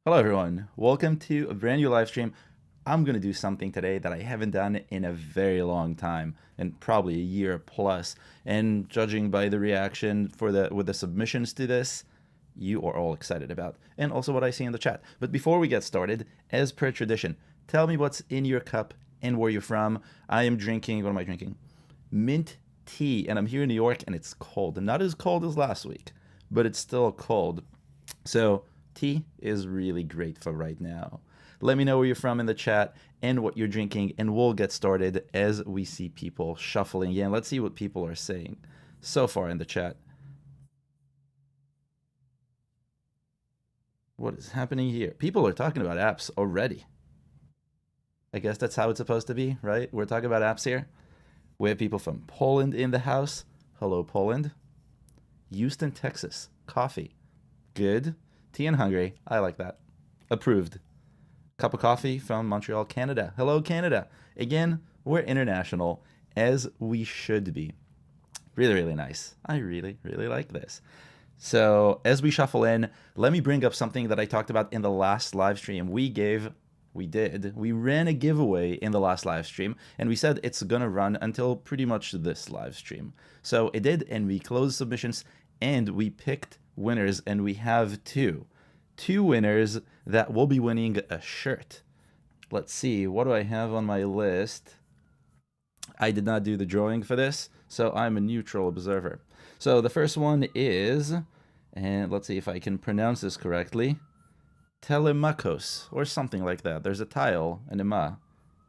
Hello everyone, welcome to a brand new live stream. I'm going to do something today that I haven't done in a very long time, and probably a year plus. And judging by the reaction with the submissions to this, you are all excited about, and also what I see in the chat. But before we get started, as per tradition, tell me what's in your cup and where you're from. I am drinking, what am I drinking? Mint tea, and I'm here in New York and it's cold. Not as cold as last week, but it's still cold. So tea is really great for right now. Let me know where you're from in the chat and what you're drinking, and we'll get started as we see people shuffling in. Let's see what people are saying so far in the chat. What is happening here? People are talking about apps already. I guess that's how it's supposed to be, right? We're talking about apps here. We have people from Poland in the house. Hello, Poland. Houston, Texas. Coffee. Good. Tea and hungry. I like that. Approved. Cup of coffee from Montreal, Canada. Hello, Canada. Again, we're international, as we should be. Really, really nice. I really, really like this. So as we shuffle in, let me bring up something that I talked about in the last live stream. We ran a giveaway in the last live stream, and we said it's gonna run until pretty much this live stream. So it did, and we closed submissions, and we picked winners, and we have two winners that will be winning a shirt. Let's see, what do I have on my list? I did not do the drawing for this, so I'm a neutral observer. So the first one is, and let's see if I can pronounce this correctly, Telemakos, or something like that. There's a tile, and a ma,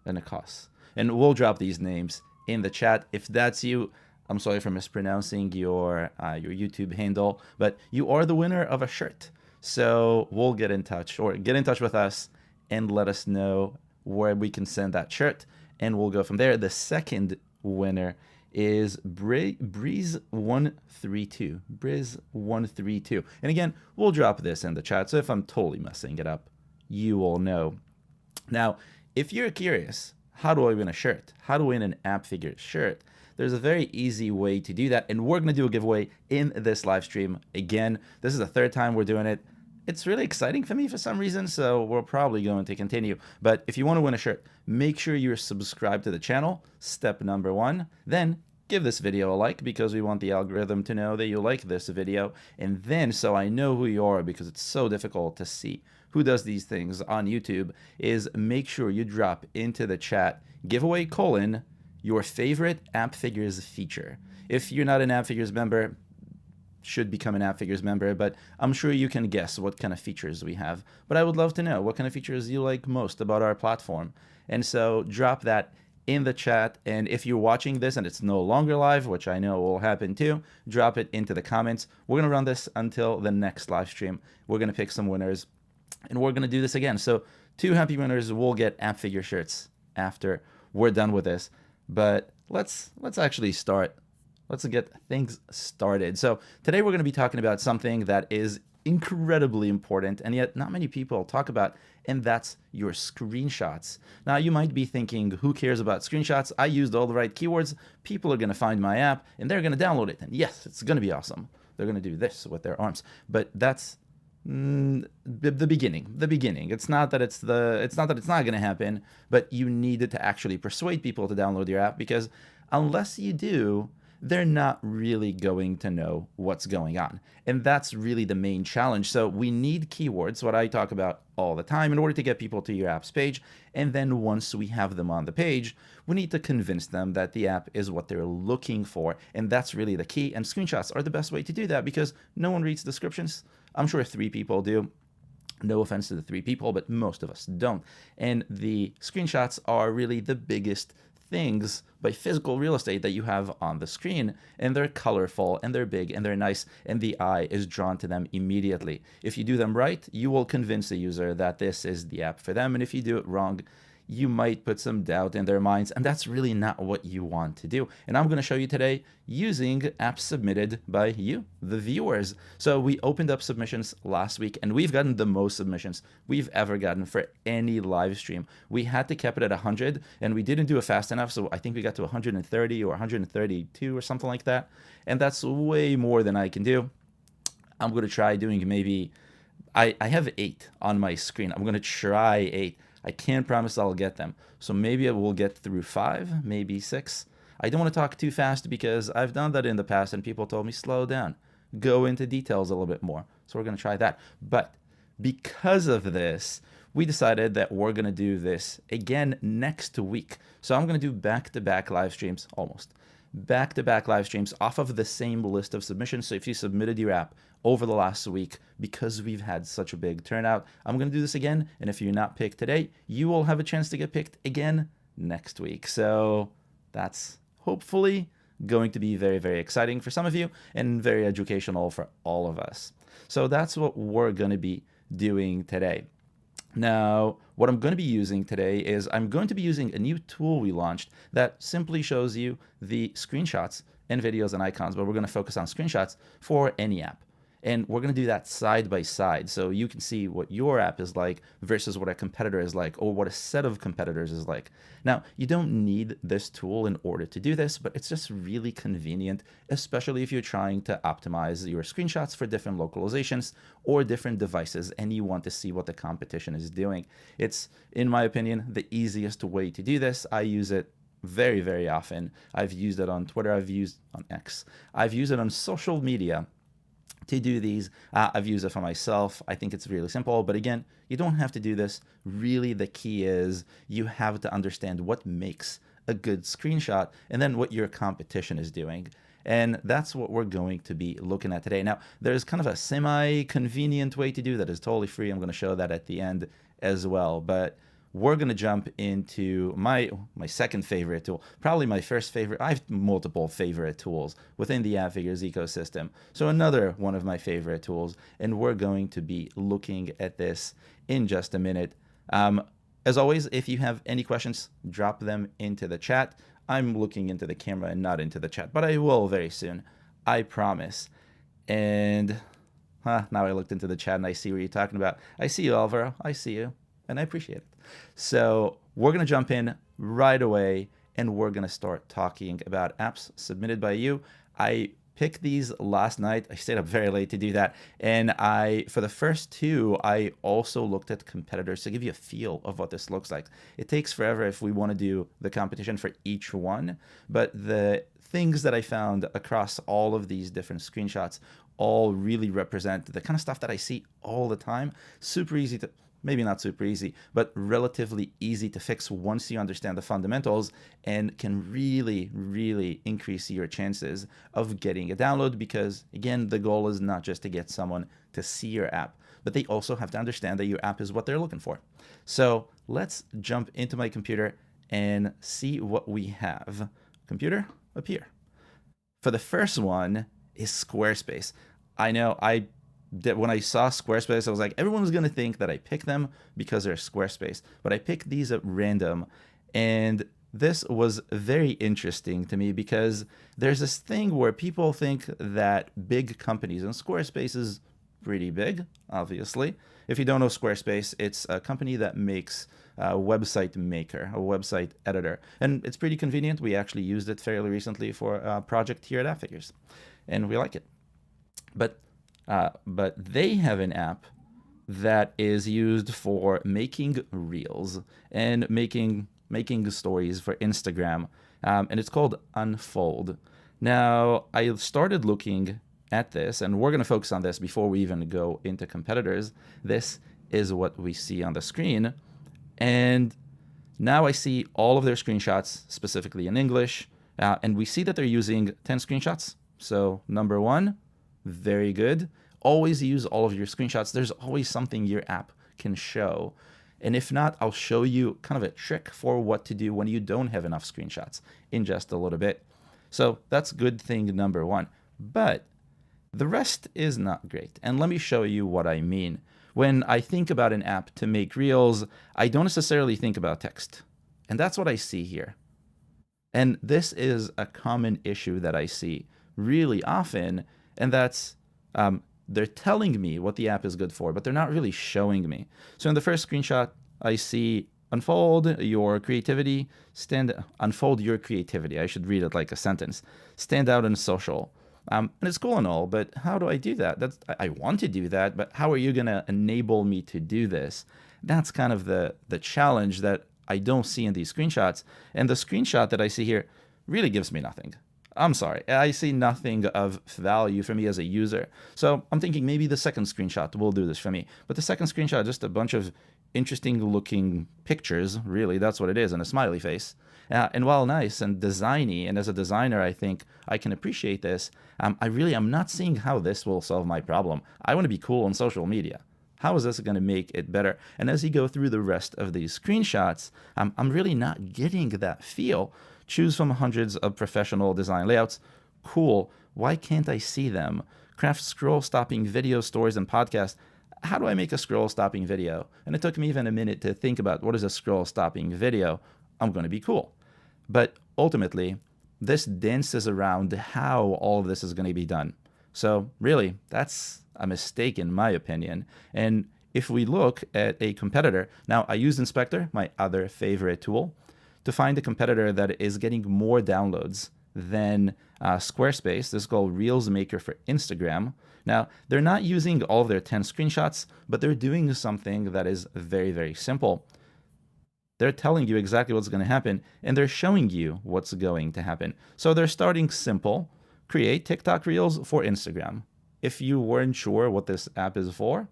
and a kos. And we'll drop these names in the chat. If that's you, I'm sorry for mispronouncing your YouTube handle, but you are the winner of a shirt. So we'll get in touch, or get in touch with us and let us know where we can send that shirt, and we'll go from there. The second winner is Breeze132. Breeze132. And again, we'll drop this in the chat, so if I'm totally messing it up, you will know. Now, if you're curious, how do I win a shirt? How to win an Appfigures shirt? There's a very easy way to do that, and we're going to do a giveaway in this live stream. Again, this is the third time we're doing it. It's really exciting for me for some reason, so we're probably going to continue. But if you want to win a shirt, make sure you're subscribed to the channel, step number one. Then give this video a like, because we want the algorithm to know that you like this video. And then, so I know who you are, because it's so difficult to see who does these things on YouTube, is make sure you drop into the chat giveaway : your favorite Appfigures feature. If you're not an Appfigures member, should become an Appfigures member, but I'm sure you can guess what kind of features we have. But I would love to know what kind of features you like most about our platform. And so drop that in the chat, and if you're watching this and it's no longer live, which I know will happen too, drop it into the comments. We're gonna run this until the next live stream. We're gonna pick some winners, and we're gonna do this again. So 2 happy winners will get Appfigure shirts after we're done with this. But let's actually start. Let's get things started. So today we're going to be talking about something that is incredibly important, and yet not many people talk about, and that's your screenshots. Now you might be thinking, who cares about screenshots? I used all the right keywords. People are going to find my app and they're going to download it. And yes, it's going to be awesome. They're going to do this with their arms. But that's the beginning. It's not that it's not going to happen, but you needed to actually persuade people to download your app, because unless you do, they're not really going to know what's going on. And that's really the main challenge. So we need keywords, what I talk about all the time, in order to get people to your app's page. And then once we have them on the page, we need to convince them that the app is what they're looking for. And that's really the key. And screenshots are the best way to do that, because no one reads descriptions. I'm sure 3 people do. No offense to the 3 people, but most of us don't. And the screenshots are really the biggest things by physical real estate that you have on the screen, and they're colorful, and they're big, and they're nice, and the eye is drawn to them immediately. If you do them right, you will convince the user that this is the app for them, and if you do it wrong, you might put some doubt in their minds, and that's really not what you want to do. And I'm going to show you today using apps submitted by you, the viewers. So we opened up submissions last week, and we've gotten the most submissions we've ever gotten for any live stream. We had to keep it at 100, and we didn't do it fast enough, so I think we got to 130 or 132 or something like that, and that's way more than I can do. I'm going to try doing maybe I have 8 on my screen. I'm going to try 8. I can't promise I'll get them. So maybe I will get through 5, maybe 6. I don't want to talk too fast because I've done that in the past and people told me slow down, go into details a little bit more. So we're going to try that. But because of this, we decided that we're going to do this again next week. So I'm going to do back-to-back live streams, almost. Back-to-back live streams off of the same list of submissions. So if you submitted your app over the last week, because we've had such a big turnout, I'm going to do this again. And if you're not picked today, you will have a chance to get picked again next week. So that's hopefully going to be very, very exciting for some of you and very educational for all of us. So that's what we're going to be doing today. Now, what I'm going to be using today is I'm going to be using a new tool we launched that simply shows you the screenshots and videos and icons, but we're going to focus on screenshots for any app. And we're going to do that side by side so you can see what your app is like versus what a competitor is like or what a set of competitors is like. Now, you don't need this tool in order to do this, but it's just really convenient, especially if you're trying to optimize your screenshots for different localizations or different devices and you want to see what the competition is doing. It's, in my opinion, the easiest way to do this. I use it very, very often. I've used it on Twitter. I've used on X. I've used it on social media to do these. I've used it for myself. I think it's really simple, but again, you don't have to do this. Really, the key is you have to understand what makes a good screenshot and then what your competition is doing. And that's what we're going to be looking at today. Now, there's kind of a semi-convenient way to do that. It's totally free. I'm going to show that at the end as well. But we're going to jump into my second favorite tool, probably my first favorite. I have multiple favorite tools within the Appfigures ecosystem. So another one of my favorite tools, and we're going to be looking at this in just a minute. As always, if you have any questions, drop them into the chat. I'm looking into the camera and not into the chat, but I will very soon, I promise. And now I looked into the chat and I see what you're talking about. I see you, Alvaro. I see you. And I appreciate it. So we're going to jump in right away and we're going to start talking about apps submitted by you. I picked these last night. I stayed up very late to do that. And for the first 2, I also looked at competitors to give you a feel of what this looks like. It takes forever if we want to do the competition for each one, but the things that I found across all of these different screenshots all really represent the kind of stuff that I see all the time. Super easy to, maybe not super easy, but relatively easy to fix once you understand the fundamentals and can really, really increase your chances of getting a download because, again, the goal is not just to get someone to see your app, but they also have to understand that your app is what they're looking for. So let's jump into my computer and see what we have. Computer, up here. For the first one is Squarespace. I know when I saw Squarespace, I was like, everyone's going to think that I picked them because they're Squarespace. But I picked these at random. And this was very interesting to me because there's this thing where people think that big companies, and Squarespace is pretty big, obviously. If you don't know Squarespace, it's a company that makes a website maker, a website editor. And it's pretty convenient. We actually used it fairly recently for a project here at Appfigures. And we like it. But they have an app that is used for making reels and making stories for Instagram, and it's called Unfold. Now, I started looking at this, and we're going to focus on this before we even go into competitors. This is what we see on the screen, and now I see all of their screenshots, specifically in English, and we see that they're using 10 screenshots. So number 1, very good. Always use all of your screenshots. There's always something your app can show. And if not, I'll show you kind of a trick for what to do when you don't have enough screenshots in just a little bit. So that's good thing number 1. But the rest is not great. And let me show you what I mean. When I think about an app to make reels, I don't necessarily think about text. And that's what I see here. And this is a common issue that I see really often. And that's they're telling me what the app is good for, but they're not really showing me. So in the first screenshot, I see unfold your creativity, unfold your creativity. I should read it like a sentence. Stand out in social. And it's cool and all, but how do I do that? I want to do that, but how are you going to enable me to do this? That's kind of the challenge that I don't see in these screenshots. And the screenshot that I see here really gives me nothing. I'm sorry, I see nothing of value for me as a user. So I'm thinking maybe the second screenshot will do this for me. But the second screenshot, just a bunch of interesting looking pictures, really, that's what it is, and a smiley face. And while nice and designy, and as a designer, I think I can appreciate this, I'm not seeing how this will solve my problem. I want to be cool on social media. How is this going to make it better? And as you go through the rest of these screenshots, I'm really not getting that feel. Choose from hundreds of professional design layouts. Cool. Why can't I see them? Craft scroll-stopping video stories and podcasts. How do I make a scroll-stopping video? And it took me even a minute to think about what is a scroll-stopping video. I'm going to be cool. But ultimately, this dances around how all of this is going to be done. So really, that's a mistake in my opinion. And if we look at a competitor, now I used Inspector, my other favorite tool, to find a competitor that is getting more downloads than Squarespace. This is called Reels Maker for Instagram. Now, they're not using all of their 10 screenshots, but they're doing something that is very, very simple. They're telling you exactly what's going to happen, and they're showing you what's going to happen. So they're starting simple. Create TikTok Reels for Instagram. If you weren't sure what this app is for,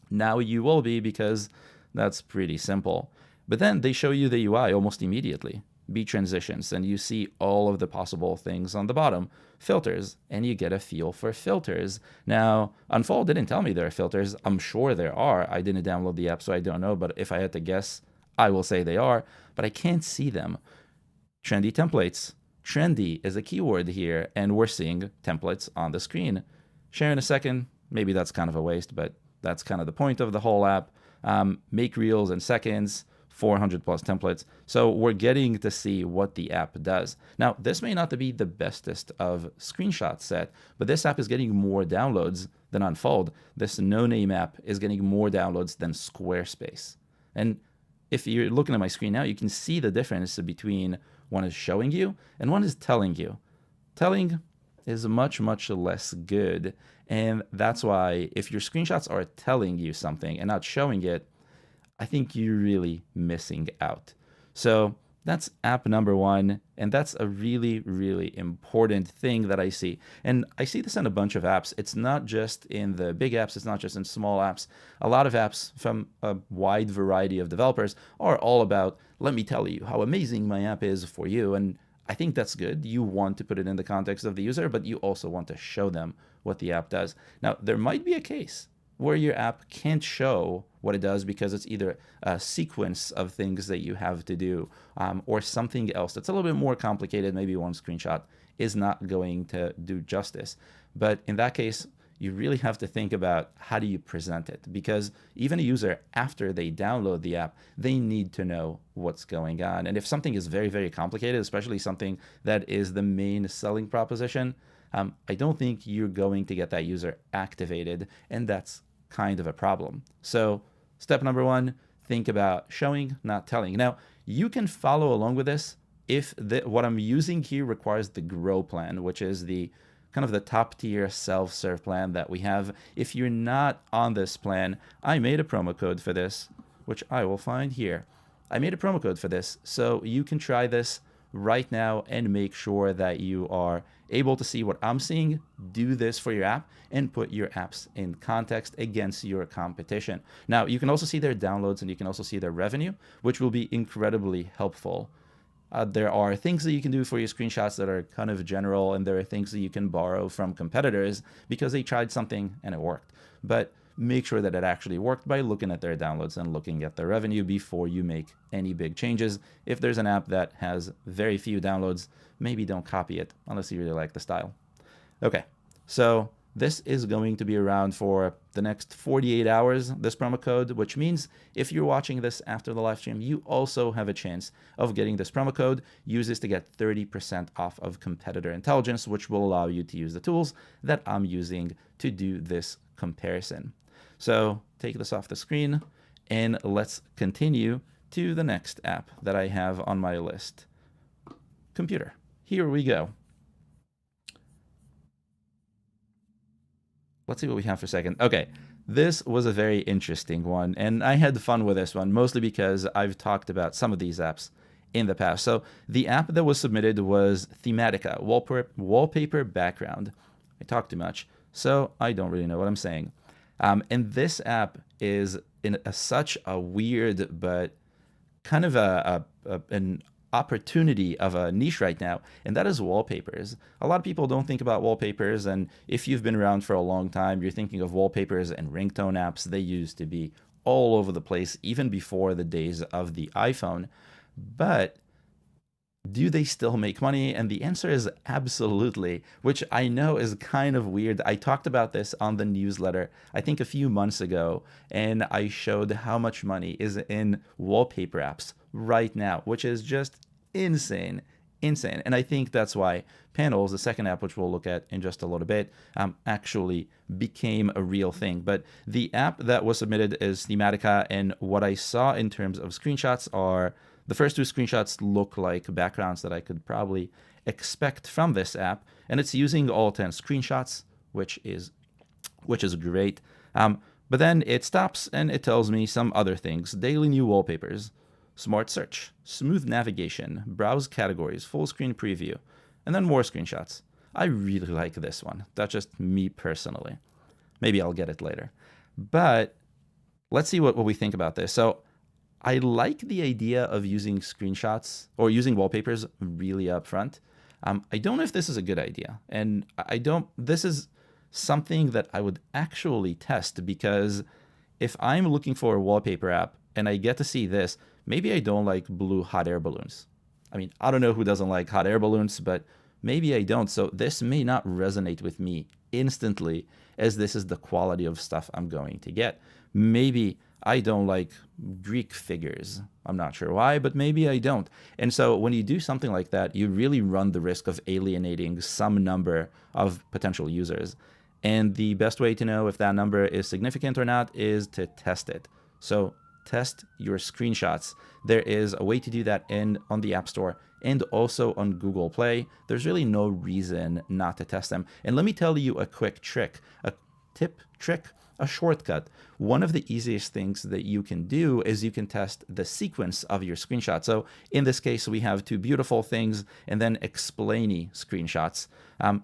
now you will be, because that's pretty simple. But then they show you the UI almost immediately. Be transitions, and you see all of the possible things on the bottom. Filters, and you get a feel for filters. Now, Unfold didn't tell me there are filters. I'm sure there are. I didn't download the app, so I don't know. But if I had to guess, I will say they are. But I can't see them. Trendy templates. Trendy is a keyword here, and we're seeing templates on the screen. Share in a second. Maybe that's kind of a waste, but that's kind of the point of the whole app. Make reels in seconds. 400 plus templates. So we're getting to see what the app does. Now, this may not be the bestest of screenshot set, but this app is getting more downloads than Unfold. This no-name app is getting more downloads than Squarespace. And if you're looking at my screen now, you can see the difference between one is showing you and one is telling you. Telling is much, much less good. And that's why if your screenshots are telling you something and not showing it, I think you're really missing out. So that's app number one, and that's a really, really important thing that I see. And I see this in a bunch of apps. It's not just in the big apps, it's not just in small apps. A lot of apps from a wide variety of developers are all about, let me tell you how amazing my app is for you. And I think that's good. You want to put it in the context of the user, but you also want to show them what the app does. Now, there might be a case where your app can't show what it does because it's either a sequence of things that you have to do or something else that's a little bit more complicated. Maybe one screenshot is not going to do justice. But in that case, you really have to think about how do you present it, because even a user, after they download the app, they need to know what's going on. And if something is very, very complicated, especially something that is the main selling proposition, I don't think you're going to get that user activated, and that's kind of a problem. So step number one, think about showing, not telling. Now, you can follow along with this if what I'm using here requires the Grow plan, which is the kind of the top tier self-serve plan that we have. If you're not on this plan, I made a promo code for this, which I will find here. I made a promo code for this, so you can try this right now and make sure that you are able to see what I'm seeing. Do this for your app and put your apps in context against your competition. Now, you can also see their downloads and you can also see their revenue, which will be incredibly helpful. There are things that you can do for your screenshots that are kind of general, and there are things that you can borrow from competitors because they tried something and it worked. But make sure that it actually worked by looking at their downloads and looking at their revenue before you make any big changes. If there's an app that has very few downloads, maybe don't copy it unless you really like the style. Okay, so this is going to be around for the next 48 hours, this promo code, which means if you're watching this after the live stream, you also have a chance of getting this promo code. Use this to get 30% off of competitor intelligence, which will allow you to use the tools that I'm using to do this comparison. So take this off the screen and let's continue to the next app that I have on my list. Computer. Here we go. let's see what we have for a second. Okay, this was a very interesting one, and I had fun with this one, mostly because I've talked about some of these apps in the past. So the app that was submitted was Thematica, wallpaper background. I talk too much, so I don't really know what I'm saying. And this app is in such a weird but kind of an opportunity of a niche right now, and that is wallpapers. A lot of people don't think about wallpapers, and if you've been around for a long time, you're thinking of wallpapers and ringtone apps. They used to be all over the place, even before the days of the iPhone. But do they still make money? And the answer is absolutely, which I know is kind of weird. I talked about this on the newsletter, I think a few months ago, and I showed how much money is in wallpaper apps right now, which is just insane. And I think that's why Panels, the second app, which we'll look at in just a little bit, actually became a real thing. But the app that was submitted is Thematica, and what I saw in terms of screenshots are the first two screenshots look like backgrounds that I could probably expect from this app, and it's using all 10 screenshots, which is great. But then it stops and it tells me some other things: daily new wallpapers, smart search, smooth navigation, browse categories, full screen preview, and then more screenshots. I really like this one. That's just me personally. Maybe I'll get it later. But let's see what we think about this. So I like the idea of using screenshots or using wallpapers really upfront. I don't know if this is a good idea, and this is something that I would actually test, because if I'm looking for a wallpaper app and I get to see this, maybe I don't like blue hot air balloons. I mean, I don't know who doesn't like hot air balloons, but maybe I don't. So this may not resonate with me instantly, as this is the quality of stuff I'm going to get. Maybe I don't like Greek figures. I'm not sure why, but maybe I don't. And so when you do something like that, you really run the risk of alienating some number of potential users. And the best way to know if that number is significant or not is to test it. So test your screenshots. There is a way to do that on the App Store and also on Google Play. There's really no reason not to test them. And let me tell you a quick trick, a trick, a shortcut. One of the easiest things that you can do is you can test the sequence of your screenshot. So in this case, we have two beautiful things and then explainy screenshots.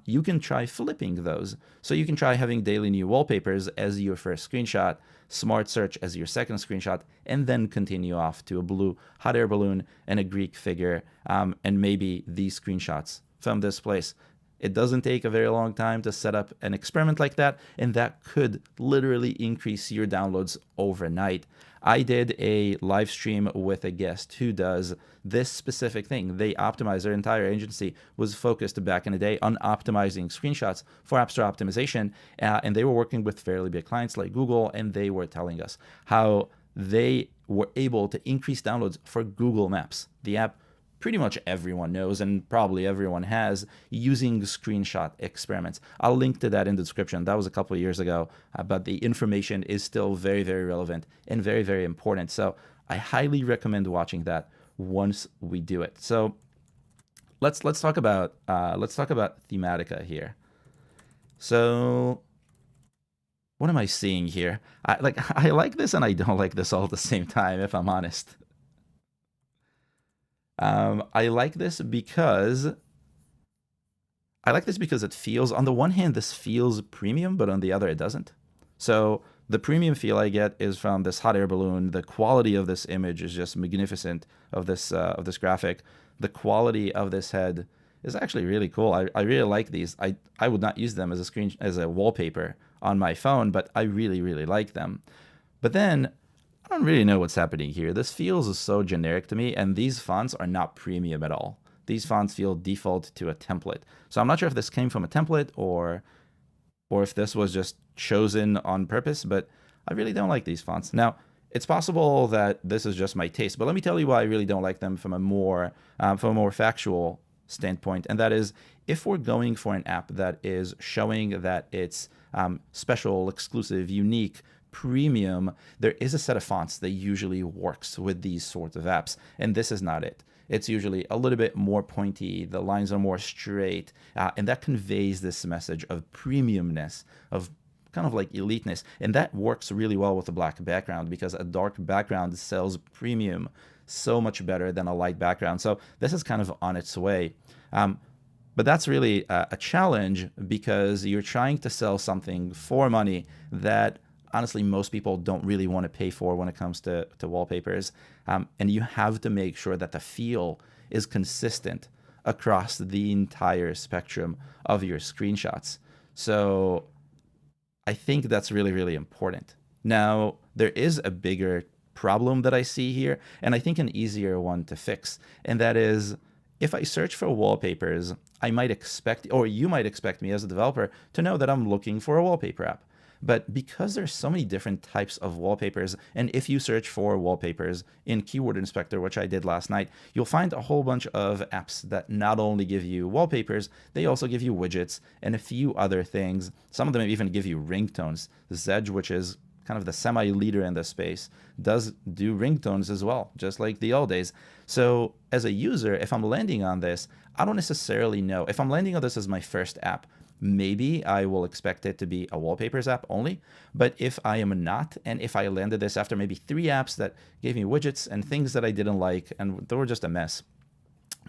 You can try flipping those. So you can try having daily new wallpapers as your first screenshot, smart search as your second screenshot, and then continue off to a blue hot air balloon and a Greek figure, and maybe these screenshots from this place. It doesn't take a very long time to set up an experiment like that, and that could literally increase your downloads overnight. I did a live stream with a guest who does this specific thing. They optimize, their entire agency was focused back in the day on optimizing screenshots for App Store optimization, and they were working with fairly big clients like Google, and they were telling us how they were able to increase downloads for Google Maps, the app pretty much everyone knows and probably everyone has, using screenshot experiments. I'll link to that in the description. That was a couple of years ago, but the information is still very, very relevant and very, very important. So I highly recommend watching that once we do it. So let's talk about Thematica here. So what am I seeing here? I like this and I don't like this all at the same time, if I'm honest. I like this because it feels, on the one hand, this feels premium, but on the other, it doesn't. So the premium feel I get is from this hot air balloon. The quality of this image is just magnificent, of this graphic. The quality of this head is actually really cool. I really like these. I would not use them as a wallpaper on my phone, but I really, really like them. But then I don't really know what's happening here. This feels so generic to me, and these fonts are not premium at all. These fonts feel default to a template. So I'm not sure if this came from a template or if this was just chosen on purpose, but I really don't like these fonts. Now, it's possible that this is just my taste, but let me tell you why I really don't like them from a more factual standpoint, and that is, if we're going for an app that is showing that it's special, exclusive, unique, premium, there is a set of fonts that usually works with these sorts of apps, and this is not it. It's usually a little bit more pointy, the lines are more straight, and that conveys this message of premiumness, of kind of like eliteness. And that works really well with a black background because a dark background sells premium so much better than a light background. So this is kind of on its way. But that's really a challenge because you're trying to sell something for money that honestly most people don't really want to pay for when it comes to wallpapers. And you have to make sure that the feel is consistent across the entire spectrum of your screenshots. So I think that's really, really important. Now, there is a bigger problem that I see here, and I think an easier one to fix, and that is if I search for wallpapers, I might expect, or you might expect me as a developer to know that I'm looking for a wallpaper app. But because there's so many different types of wallpapers, and if you search for wallpapers in Keyword Inspector, which I did last night, you'll find a whole bunch of apps that not only give you wallpapers, they also give you widgets and a few other things. Some of them even give you ringtones. Zedge, which is kind of the semi-leader in this space, does do ringtones as well, just like the old days. So as a user, if I'm landing on this, I don't necessarily know. If I'm landing on this as my first app, maybe I will expect it to be a wallpapers app only. But if I am not, and if I landed this after maybe 3 apps that gave me widgets and things that I didn't like, and they were just a mess,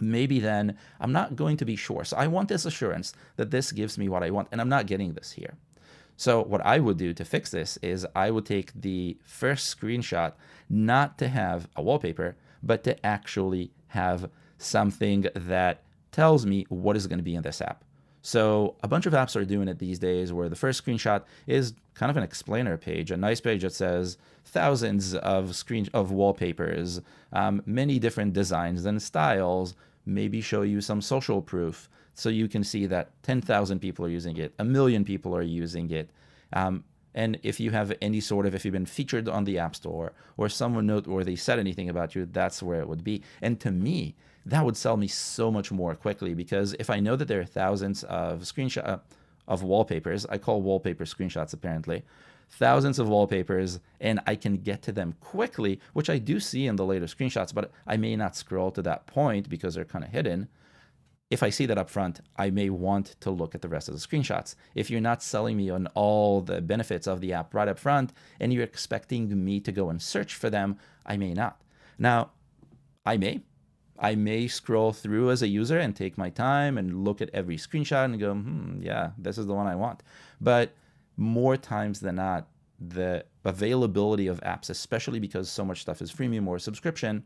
maybe then I'm not going to be sure. So I want this assurance that this gives me what I want, and I'm not getting this here. So what I would do to fix this is I would take the first screenshot not to have a wallpaper, but to actually have something that tells me what is going to be in this app. So a bunch of apps are doing it these days where the first screenshot is kind of an explainer page, a nice page that says thousands of wallpapers, many different designs and styles, maybe show you some social proof so you can see that 10,000 people are using it, 1 million people are using it. And if you have any sort of, if you've been featured on the App Store or someone noteworthy said anything about you, that's where it would be. And to me, that would sell me so much more quickly, because if I know that there are thousands of of wallpapers, I call wallpaper screenshots apparently, thousands of wallpapers, and I can get to them quickly, which I do see in the later screenshots, but I may not scroll to that point because they're kind of hidden. If I see that up front, I may want to look at the rest of the screenshots. If you're not selling me on all the benefits of the app right up front, and you're expecting me to go and search for them, I may not. Now, I may scroll through as a user and take my time and look at every screenshot and go, yeah, this is the one I want. But more times than not, the availability of apps, especially because so much stuff is freemium or subscription,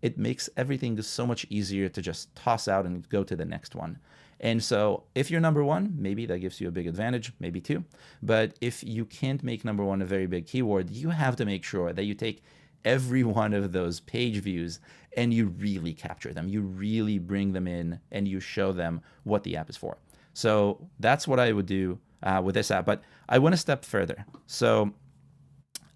it makes everything so much easier to just toss out and go to the next one. And so if you're number 1, maybe that gives you a big advantage, maybe 2. But if you can't make number 1 a very big keyword, you have to make sure that you take every one of those page views and you really capture them. You really bring them in and you show them what the app is for. So that's what I would do with this app. But I went a step further. So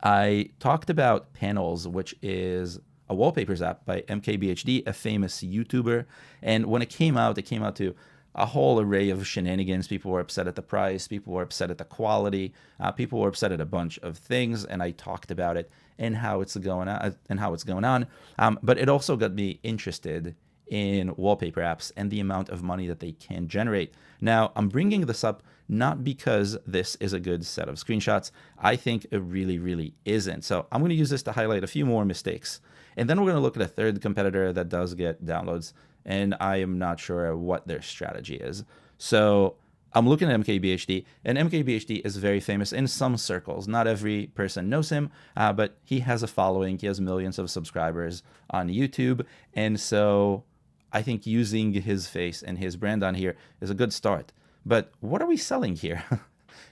I talked about Panels, which is a wallpapers app by MKBHD, a famous YouTuber. And when it came out to a whole array of shenanigans. People were upset at the price. People were upset at the quality. People were upset at a bunch of things. And I talked about it and how it's going on. But it also got me interested in wallpaper apps and the amount of money that they can generate. Now, I'm bringing this up not because this is a good set of screenshots. I think it really, really isn't. So I'm going to use this to highlight a few more mistakes. And then we're going to look at a third competitor that does get downloads, and I am not sure what their strategy is. So I'm looking at MKBHD, and MKBHD is very famous in some circles. Not every person knows him, but he has a following. He has millions of subscribers on YouTube, and so I think using his face and his brand on here is a good start. But what are we selling here?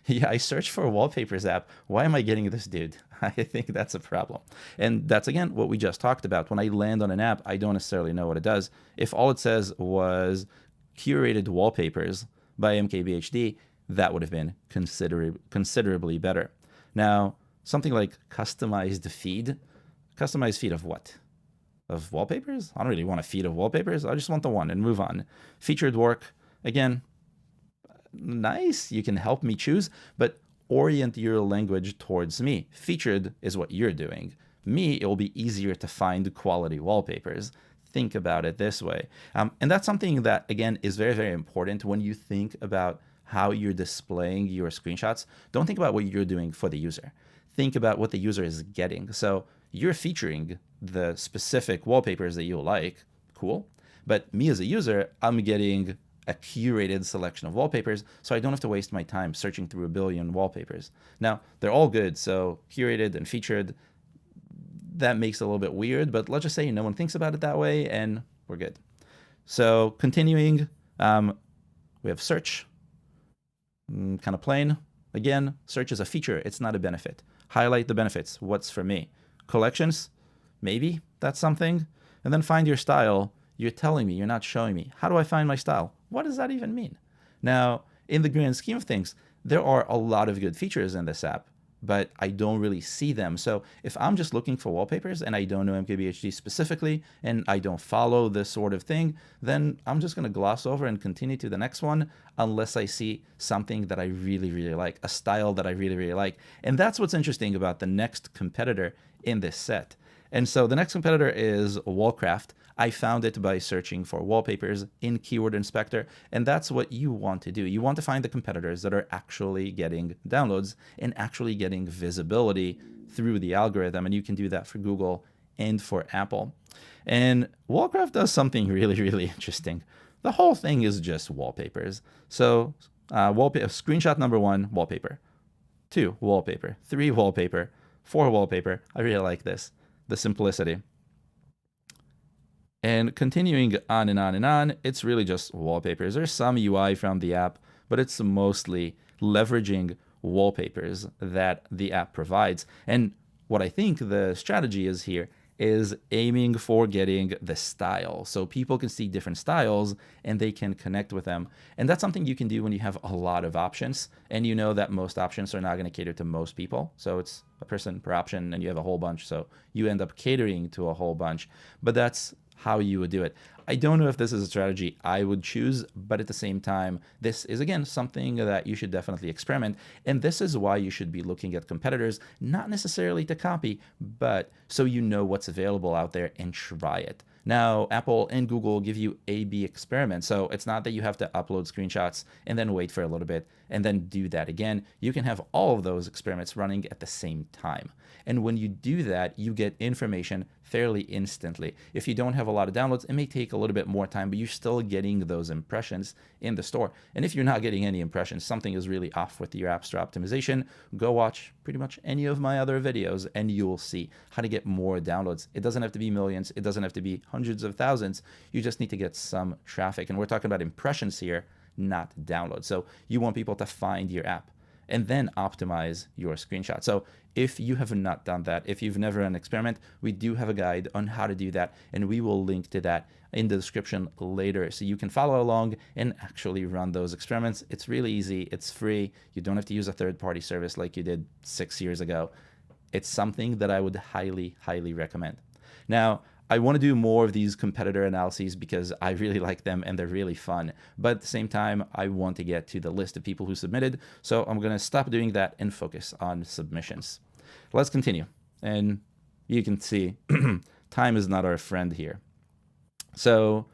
Yeah, I searched for a wallpapers app. Why am I getting this dude? I think that's a problem. And that's, again, what we just talked about. When I land on an app, I don't necessarily know what it does. If all it says was curated wallpapers by MKBHD, that would have been considerably better. Now, something like customized feed of what? Of wallpapers? I don't really want a feed of wallpapers. I just want the one and move on. Featured work, again, nice, you can help me choose, but orient your language towards me. Featured is what you're doing. Me, it will be easier to find quality wallpapers. Think about it this way. And that's something that, again, is very, very important when you think about how you're displaying your screenshots, don't think about what you're doing for the user. Think about what the user is getting. So you're featuring the specific wallpapers that you like, cool. But me as a user, I'm getting a curated selection of wallpapers, so I don't have to waste my time searching through a billion wallpapers. Now, they're all good, so curated and featured, that makes it a little bit weird, but let's just say no one thinks about it that way, and we're good. So continuing, we have search, kind of plain. Again, search is a feature, it's not a benefit. Highlight the benefits, what's for me. Collections, maybe that's something. And then find your style. You're telling me, you're not showing me. How do I find my style? What does that even mean? Now, in the grand scheme of things, there are a lot of good features in this app, but I don't really see them. So if I'm just looking for wallpapers and I don't know MKBHD specifically, and I don't follow this sort of thing, then I'm just going to gloss over and continue to the next one unless I see something that I really, really like, a style that I really, really like. And that's what's interesting about the next competitor in this set. And so the next competitor is Wallcraft. I found it by searching for wallpapers in Keyword Inspector, and that's what you want to do. You want to find the competitors that are actually getting downloads and actually getting visibility through the algorithm, and you can do that for Google and for Apple. And Wallcraft does something really, really interesting. The whole thing is just wallpapers. So screenshot number 1, wallpaper. 2, wallpaper. 3, wallpaper. 4, wallpaper. I really like this. The simplicity. And continuing on and on and on, it's really just wallpapers. There's some UI from the app, but it's mostly leveraging wallpapers that the app provides. And what I think the strategy is here is aiming for getting the style. So people can see different styles and they can connect with them. And that's something you can do when you have a lot of options and you know that most options are not going to cater to most people. So it's a person per option and you have a whole bunch. So you end up catering to a whole bunch. But that's how you would do it. I don't know if this is a strategy I would choose, but at the same time, this is, again, something that you should definitely experiment. And this is why you should be looking at competitors, not necessarily to copy, but so you know what's available out there and try it. Now, Apple and Google give you A/B experiments, so it's not that you have to upload screenshots and then wait for a little bit and then do that again. You can have all of those experiments running at the same time. And when you do that, you get information fairly instantly. If you don't have a lot of downloads, it may take a little bit more time, but you're still getting those impressions in the store. And if you're not getting any impressions, something is really off with your App Store optimization, go watch pretty much any of my other videos and you'll see how to get more downloads. It doesn't have to be millions. It doesn't have to be hundreds of thousands. You just need to get some traffic. And we're talking about impressions here, not downloads. So you want people to find your app and then optimize your screenshot. So if you have not done that, if you've never run an experiment, we do have a guide on how to do that, and we will link to that in the description later so you can follow along and actually run those experiments. It's really easy. It's free. You don't have to use a third-party service like you did 6 years ago. It's something that I would highly, highly recommend. Now, I want to do more of these competitor analyses because I really like them and they're really fun. But at the same time, I want to get to the list of people who submitted. So I'm going to stop doing that and focus on submissions. Let's continue. And you can see time is not our friend here. So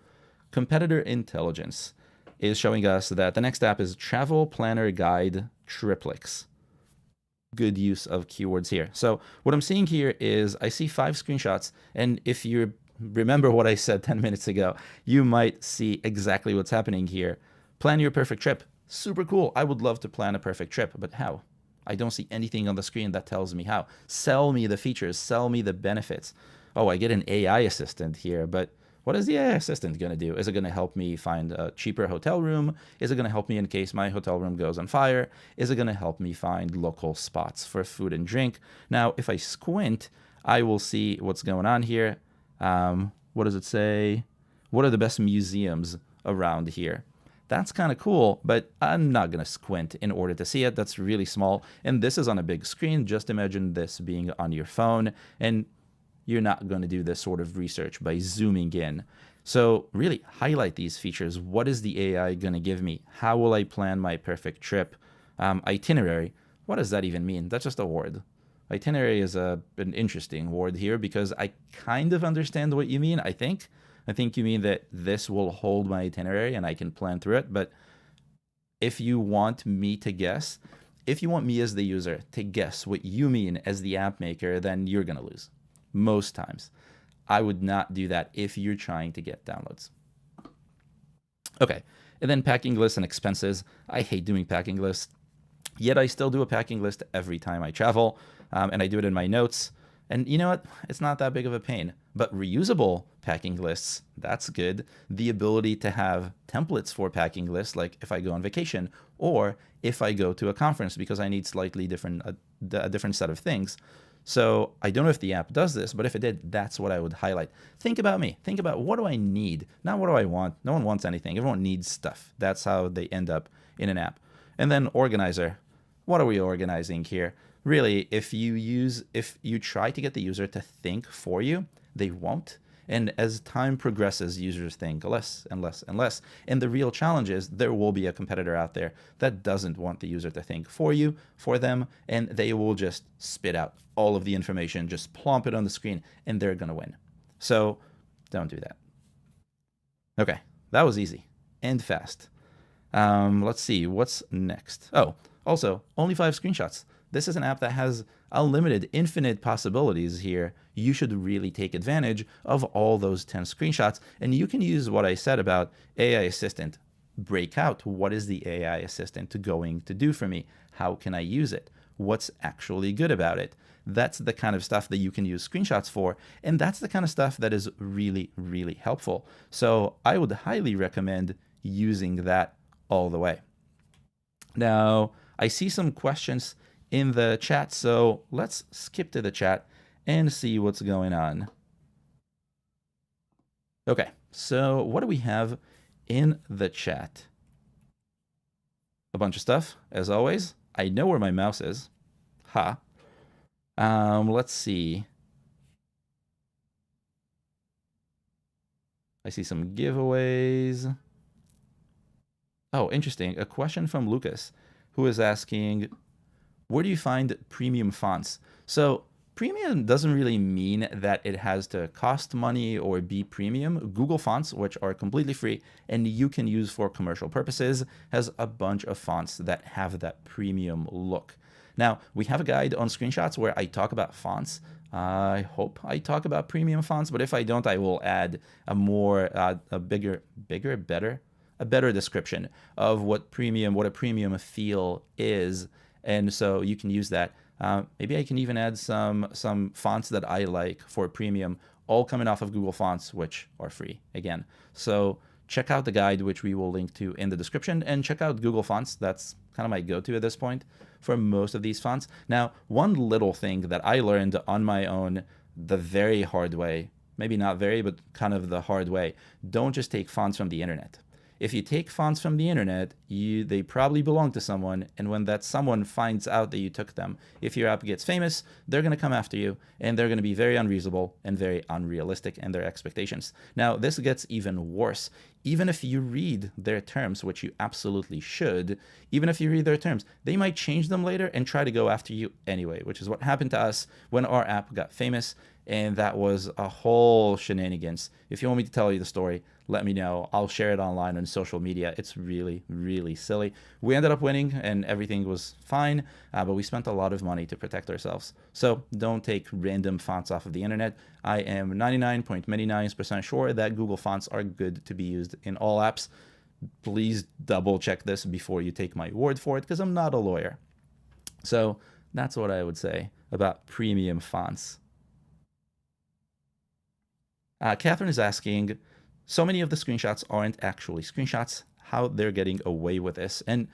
competitor intelligence is showing us that the next app is Travel Planner Guide Triplix. Good use of keywords here. So what I'm seeing here is I see 5 screenshots, and if you remember what I said 10 minutes ago, you might see exactly what's happening here. Plan your perfect trip. Super cool. I would love to plan a perfect trip, but how? I don't see anything on the screen that tells me how. Sell me the features, sell me the benefits. Oh, I get an AI assistant here, but what is the AI assistant going to do? Is it going to help me find a cheaper hotel room? Is it going to help me in case my hotel room goes on fire? Is it going to help me find local spots for food and drink? Now, if I squint, I will see what's going on here. What does it say? What are the best museums around here? That's kind of cool, but I'm not going to squint in order to see it. That's really small. And this is on a big screen. Just imagine this being on your phone. And you're not going to do this sort of research by zooming in. So really highlight these features. What is the AI going to give me? How will I plan my perfect trip? Itinerary. What does that even mean? That's just a word. Itinerary is an interesting word here because I kind of understand what you mean, I think. I think you mean that this will hold my itinerary and I can plan through it, but if you want me to guess, if you want me as the user to guess what you mean as the app maker, then you're going to lose most times. I would not do that if you're trying to get downloads. Okay, and then packing lists and expenses. I hate doing packing lists, yet I still do a packing list every time I travel, and I do it in my notes. And you know what? It's not that big of a pain. But reusable packing lists, that's good. The ability to have templates for packing lists, like if I go on vacation or if I go to a conference because I need slightly different, a different set of things. So I don't know if the app does this, but if it did, that's what I would highlight. Think about me. Think about, what do I need? Not what do I want. No one wants anything. Everyone needs stuff. That's how they end up in an app. And then organizer. What are we organizing here? Really, if you try to get the user to think for you, they won't. And as time progresses, users think less and less and less. And the real challenge is there will be a competitor out there that doesn't want the user to think for you, for them, and they will just spit out all of the information, just plump it on the screen, and they're going to win. So don't do that. Okay, that was easy and fast. Let's see, what's next? Oh, also, only 5 screenshots. This is an app that has unlimited, infinite possibilities here. You should really take advantage of all those 10 screenshots. And you can use what I said about AI Assistant. Break out, what is the AI Assistant going to do for me? How can I use it? What's actually good about it? That's the kind of stuff that you can use screenshots for. And that's the kind of stuff that is really, really helpful. So I would highly recommend using that all the way. Now, I see some questions in the chat, so let's skip to the chat and see what's going on. Okay, so what do we have in the chat? A bunch of stuff, as always. I know where my mouse is. Ha. Let's see. I see some giveaways. Oh, interesting. A question from Lucas, who is asking, where do you find premium fonts? So premium doesn't really mean that it has to cost money or be premium. Google Fonts, which are completely free and you can use for commercial purposes, has a bunch of fonts that have that premium look. Now, we have a guide on screenshots where I talk about fonts. I hope I talk about premium fonts, but if I don't, I will add a better description of what a premium feel is. And so you can use that. Maybe I can even add some fonts that I like for premium, all coming off of Google Fonts, which are free again. So check out the guide, which we will link to in the description, and check out Google Fonts. That's kind of my go-to at this point for most of these fonts. Now, one little thing that I learned on my own the very hard way, maybe not very, but kind of the hard way, don't just take fonts from the internet. If you take fonts from the internet, they probably belong to someone, and when that someone finds out that you took them, if your app gets famous, they're going to come after you, and they're going to be very unreasonable and very unrealistic in their expectations. Now, this gets even worse. Even if you read their terms, which you absolutely should, even if you read their terms, they might change them later and try to go after you anyway, which is what happened to us when our app got famous, and that was a whole shenanigans. If you want me to tell you the story, let me know. I'll share it online on social media. It's really, really silly. We ended up winning and everything was fine, but we spent a lot of money to protect ourselves. So don't take random fonts off of the internet. I am 99.99% sure that Google Fonts are good to be used in all apps. Please double check this before you take my word for it, because I'm not a lawyer. So that's what I would say about premium fonts. Catherine is asking, so many of the screenshots aren't actually screenshots, how they're getting away with this. And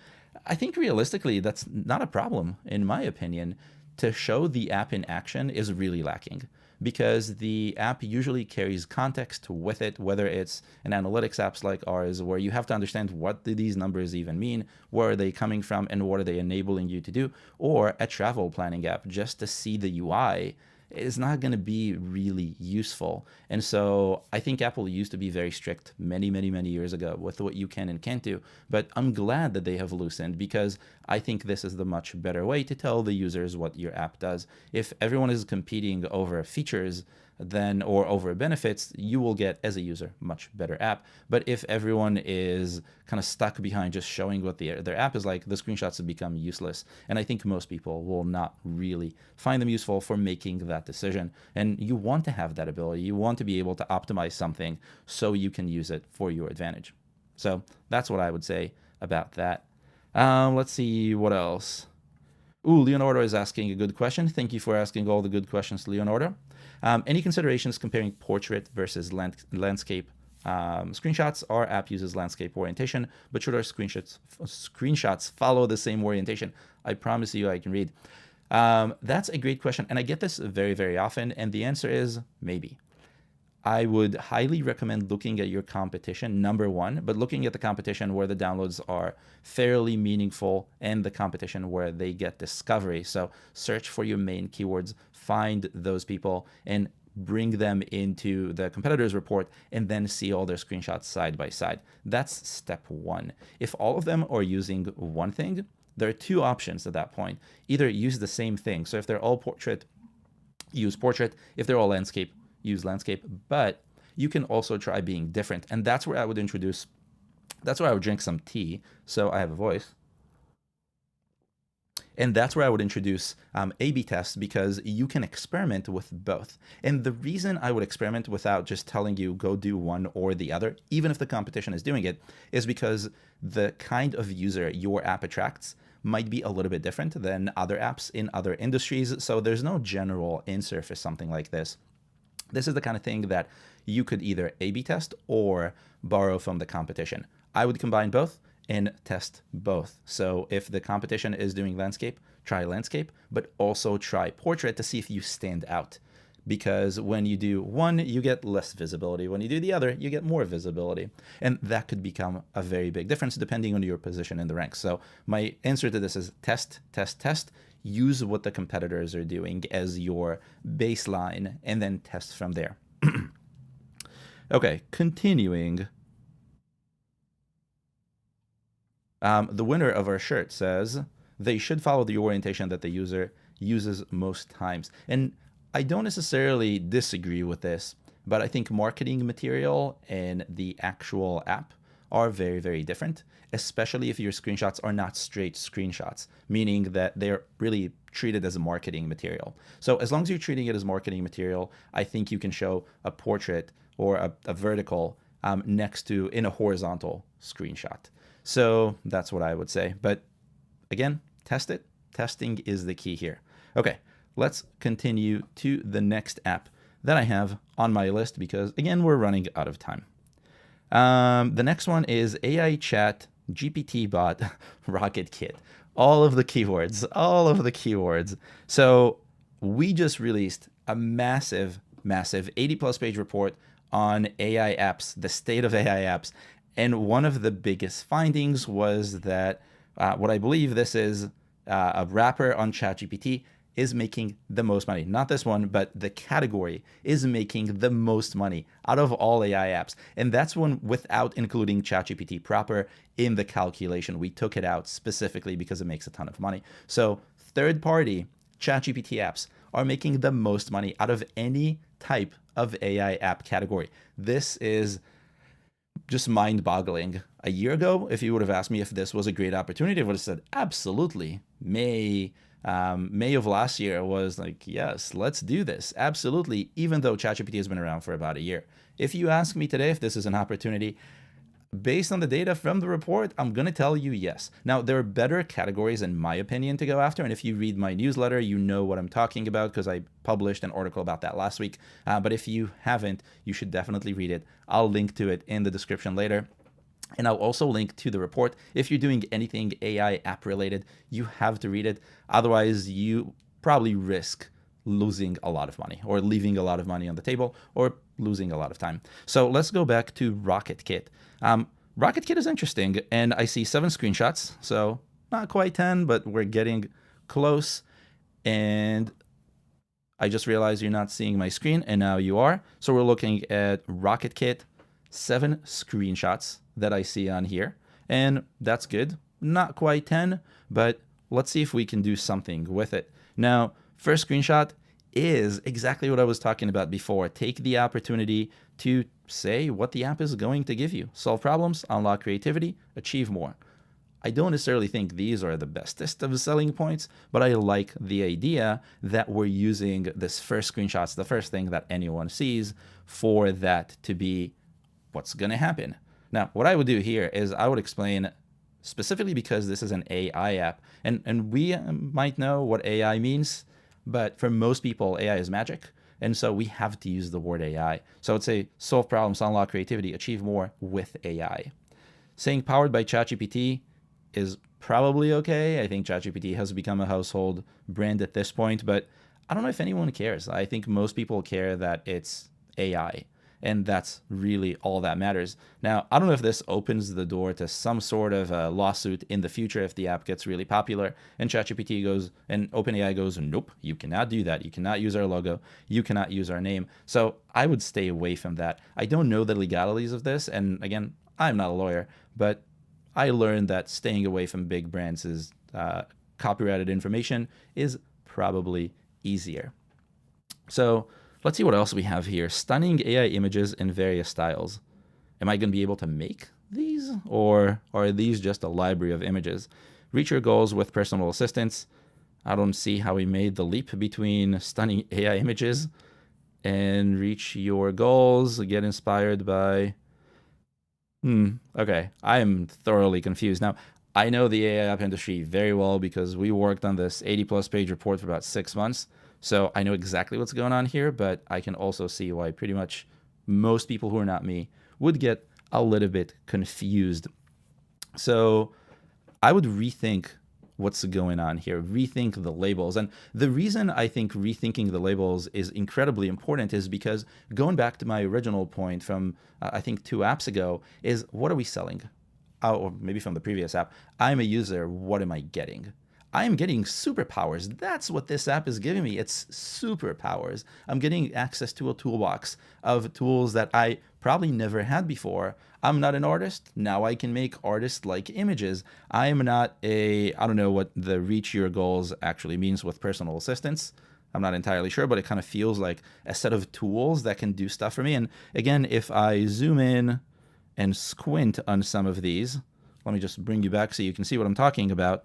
I think realistically, that's not a problem, in my opinion. To show the app in action is really lacking, because the app usually carries context with it, whether it's an analytics apps like ours, where you have to understand what do these numbers even mean, where are they coming from, and what are they enabling you to do, or a travel planning app just to see the UI is not going to be really useful. And so I think Apple used to be very strict many, many, many years ago with what you can and can't do. But I'm glad that they have loosened, because I think this is the much better way to tell the users what your app does. If everyone is competing over features, then or over benefits, you will get as a user much better app. But if everyone is kind of stuck behind just showing what their app is like, the screenshots have become useless. And I think most people will not really find them useful for making that decision. And you want to have that ability. You want to be able to optimize something so you can use it for your advantage. So that's what I would say about that. Let's see what else. Ooh, Leonardo is asking a good question. Thank you for asking all the good questions, Leonardo. Any considerations comparing portrait versus landscape screenshots? Our app uses landscape orientation, but should our screenshots follow the same orientation? I promise you I can read. That's a great question, and I get this very, very often, and the answer is maybe. I would highly recommend looking at your competition, number one, but looking at the competition where the downloads are fairly meaningful and the competition where they get discovery. So search for your main keywords, find those people, and bring them into the competitors report, and then see all their screenshots side by side. That's step one. If all of them are using one thing, there are two options at that point. Either use the same thing. So if they're all portrait, use portrait. If they're all landscape, use landscape. But you can also try being different. And that's where I would introduce, that's where I would drink some tea. So I have a voice. And that's where I would introduce A/B tests, because you can experiment with both. And the reason I would experiment without just telling you go do one or the other, even if the competition is doing it, is because the kind of user your app attracts might be a little bit different than other apps in other industries. So there's no general answer for something like this. This is the kind of thing that you could either A/B test or borrow from the competition. I would combine both and test both. So if the competition is doing landscape, try landscape, but also try portrait to see if you stand out. Because when you do one, you get less visibility. When you do the other, you get more visibility. And that could become a very big difference depending on your position in the ranks. So my answer to this is test, test, test. Use what the competitors are doing as your baseline, and then test from there. Okay, continuing. The winner of our shirt says they should follow the orientation that the user uses most times. And I don't necessarily disagree with this, but I think marketing material and the actual app are very, very different, especially if your screenshots are not straight screenshots, meaning that they're really treated as a marketing material. So as long as you're treating it as marketing material, I think you can show a portrait or a vertical next to in a horizontal screenshot. So that's what I would say. But again, test it. Testing is the key here. Okay, let's continue to the next app that I have on my list, because again, we're running out of time. The next one is AI Chat GPT Bot RocketKit. All of the keywords, all of the keywords. So we just released a massive 80+ page report on AI apps, the state of AI apps. And one of the biggest findings was that what I believe this is a wrapper on Chat GPT is making the most money. Not this one, but the category is making the most money out of all AI apps. And that's one without including ChatGPT proper in the calculation. We took it out specifically because it makes a ton of money. So third-party ChatGPT apps are making the most money out of any type of AI app category. This is just mind-boggling. A year ago, if you would have asked me if this was a great opportunity, I would have said absolutely. May of last year was like, yes, let's do this. Absolutely, even though ChatGPT has been around for about a year. If you ask me today if this is an opportunity, based on the data from the report, I'm going to tell you yes. Now, there are better categories, in my opinion, to go after. And if you read my newsletter, you know what I'm talking about because I published an article about that last week. But if you haven't, you should definitely read it. I'll link to it in the description later. And I'll also link to the report. If you're doing anything AI app related, you have to read it. Otherwise, you probably risk losing a lot of money or leaving a lot of money on the table or losing a lot of time. So let's go back to RocketKit. RocketKit is interesting, and I see 7 screenshots. So not quite 10, but we're getting close. And I just realized you're not seeing my screen, and now you are. So we're looking at RocketKit, 7 screenshots that I see on here, and that's good. Not quite 10, but let's see if we can do something with it. Now, first screenshot is exactly what I was talking about before. Take the opportunity to say what the app is going to give you. Solve problems, unlock creativity, achieve more. I don't necessarily think these are the bestest of selling points, but I like the idea that we're using this first screenshot's the first thing that anyone sees for that to be what's going to happen. Now, what I would do here is I would explain, specifically because this is an AI app, and we might know what AI means, but for most people, AI is magic. And so we have to use the word AI. So I would say solve problems, unlock creativity, achieve more with AI. Saying powered by Chat GPT is probably okay. I think Chat GPT has become a household brand at this point, but I don't know if anyone cares. I think most people care that it's AI, and that's really all that matters. Now, I don't know if this opens the door to some sort of a lawsuit in the future if the app gets really popular and ChatGPT goes and OpenAI goes, nope, you cannot do that. You cannot use our logo. You cannot use our name. So I would stay away from that. I don't know the legalities of this. And again, I'm not a lawyer, but I learned that staying away from big brands is copyrighted information is probably easier. So let's see what else we have here. Stunning AI images in various styles. Am I going to be able to make these, or are these just a library of images? Reach your goals with personal assistance. I don't see how we made the leap between stunning AI images and reach your goals. Get inspired by... Okay, I am thoroughly confused. Now, I know the AI app industry very well because we worked on this 80+ page report for about 6 months. So I know exactly what's going on here, but I can also see why pretty much most people who are not me would get a little bit confused. So I would rethink what's going on here, rethink the labels. And the reason I think rethinking the labels is incredibly important is because going back to my original point from, I think 2 apps ago, is what are we selling? Or maybe from the previous app, I'm a user, what am I getting? I am getting superpowers. That's what this app is giving me. It's superpowers. I'm getting access to a toolbox of tools that I probably never had before. I'm not an artist. Now I can make artist-like images. I am not I don't know what the reach your goals actually means with personal assistance. I'm not entirely sure, but it kind of feels like a set of tools that can do stuff for me. And again, if I zoom in and squint on some of these, let me just bring you back so you can see what I'm talking about.